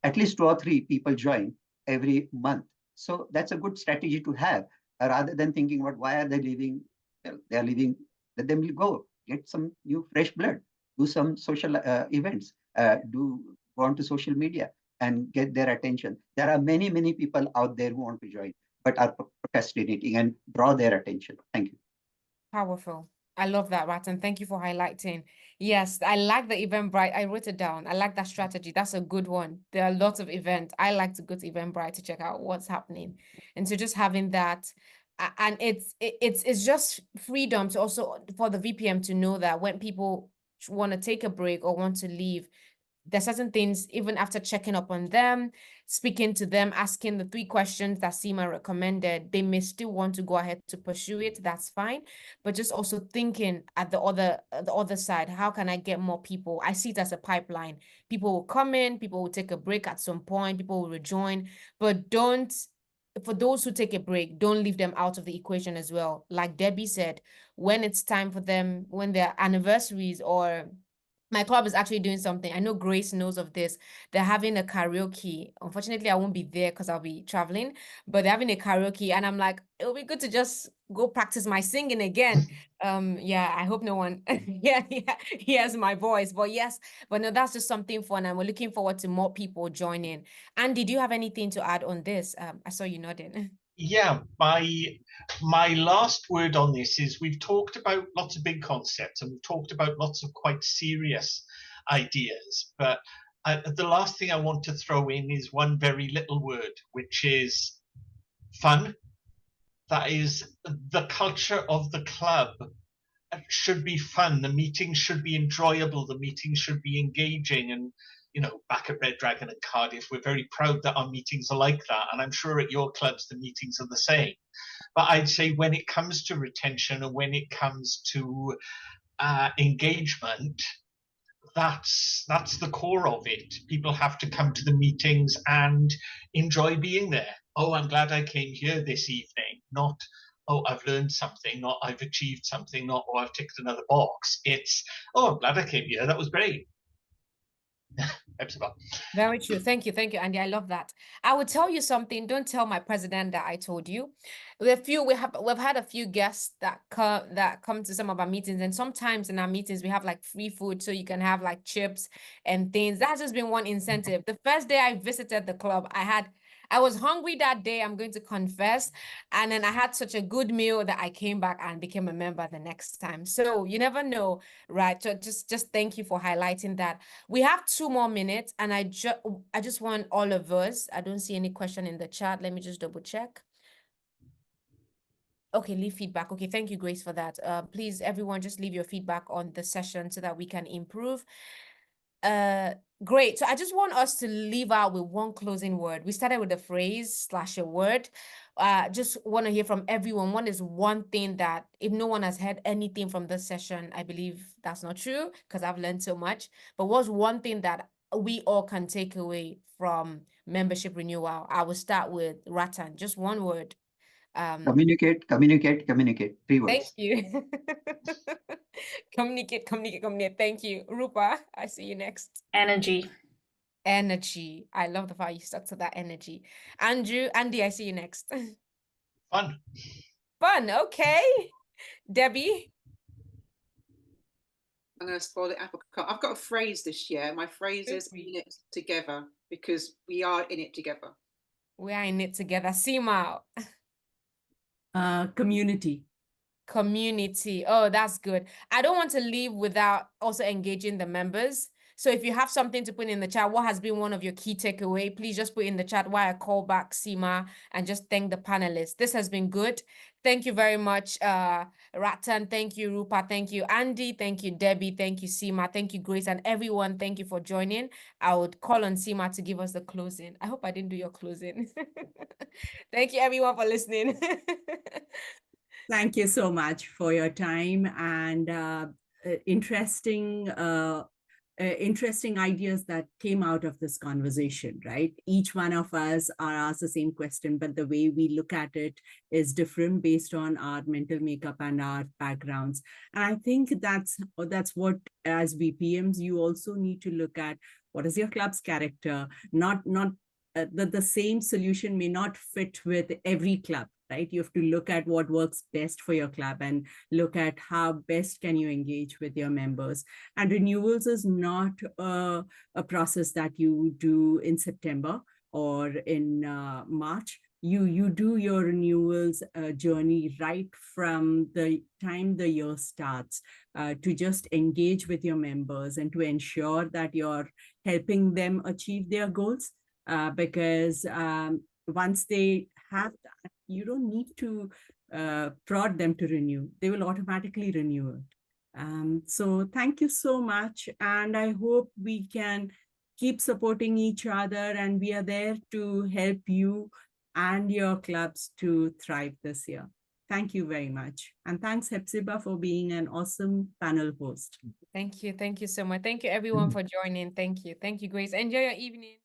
at least 2 or 3 people join every month. So that's a good strategy to have, rather than thinking about why are they leaving? Well, they are leaving, let them go, get some new fresh blood, do some social events, go onto social media and get their attention. There are many, many people out there who want to join, but are procrastinating, and draw their attention. Thank you. Powerful. I love that, Ratan. Thank you for highlighting. Yes, I like the Eventbrite. I wrote it down. I like that strategy. That's a good one. There are lots of events. I like to go to Eventbrite to check out what's happening. And so just having that, and it's just freedom to also for the VPM to know that when people want to take a break or want to leave, there's certain things, even after checking up on them, speaking to them, asking the 3 questions that Seema recommended, they may still want to go ahead to pursue it. That's fine. But just also thinking at the other side, how can I get more people? I see it as a pipeline. People will come in, people will take a break at some point, people will rejoin, but for those who take a break, don't leave them out of the equation as well. Like Debbie said, when it's time for them, when their anniversaries, or my club is actually doing something. I know Grace knows of this. They're having a karaoke. Unfortunately, I won't be there because I'll be traveling, but they're having a karaoke, and I'm like, it'll be good to just go practice my singing again. Yeah, I hope no one hears my voice, but yes, but no, that's just something fun, and we're looking forward to more people joining. Andy, do you have anything to add on this? I saw you nodding. Yeah, my last word on this is we've talked about lots of big concepts, and we've talked about lots of quite serious ideas, but the last thing I want to throw in is one very little word, which is fun. That is, the culture of the club should be fun. The meetings should be enjoyable. The meetings should be engaging. And, you know, back at Red Dragon and Cardiff, we're very proud that our meetings are like that. And I'm sure at your clubs, the meetings are the same. But I'd say when it comes to retention and when it comes to engagement, that's the core of it. People have to come to the meetings and enjoy being there. Oh, I'm glad I came here this evening. Not, oh, I've learned something. Not, I've achieved something. Not, oh, I've ticked another box. It's, oh, I'm glad I came here. That was great. Very true. Thank you, Andy. I love that. I will tell you something. Don't tell my president that I told you. We've had a few guests that come to some of our meetings, and sometimes in our meetings we have like free food, so you can have like chips and things. That's just been one incentive. The first day I visited the club, I was hungry that day, I'm going to confess. And then I had such a good meal that I came back and became a member the next time. So you never know, right? So just thank you for highlighting that. We have 2 more minutes, and I just want all of us. I don't see any question in the chat. Let me just double check. Okay, leave feedback. Okay, thank you, Grace, for that. Please, everyone, just leave your feedback on the session so that we can improve. Great. So I just want us to leave out with one closing word. We started with a phrase / a word. Just want to hear from everyone. What is one thing that, if no one has heard anything from this session, I believe that's not true because I've learned so much. But what's one thing that we all can take away from membership renewal? I will start with Ratan. Just one word. Communicate. 3 words. Thank you. Communicate. Thank you. Rupa, I see you next. Energy. I love the fact you stuck to that energy. Andy, I see you next. Fun. Okay. Debbie? I'm going to spoil the apple cart. I've got a phrase this year. My phrase is in it together, because we are in it together. We are in it together. Seema? Community. Oh, that's good. I don't want to leave without also engaging the members. So if you have something to put in the chat, what has been one of your key takeaway, please just put in the chat while I call back Seema and just thank the panelists. This has been good. Thank you very much, Ratan. Thank you, Rupa. Thank you, Andy. Thank you, Debbie. Thank you, Seema. Thank you, Grace. And everyone, thank you for joining. I would call on Seema to give us the closing. I hope I didn't do your closing. Thank you, everyone, for listening. Thank you so much for your time and interesting ideas that came out of this conversation, right? Each one of us are asked the same question, but the way we look at it is different based on our mental makeup and our backgrounds. And I think that's what, as BPMs, you also need to look at. What is your club's character? Not the same solution may not fit with every club, right? You have to look at what works best for your club and look at how best can you engage with your members. And renewals is not a process that you do in September or in March. You do your renewals journey right from the time the year starts to just engage with your members and to ensure that you're helping them achieve their goals. Because once they have that, you don't need to prod them to renew. They will automatically renew it. So thank you so much. And I hope we can keep supporting each other, and we are there to help you and your clubs to thrive this year. Thank you very much. And thanks, Hepzibah, for being an awesome panel host. Thank you. Thank you so much. Thank you, everyone, for joining. Thank you. Thank you, Grace. Enjoy your evening.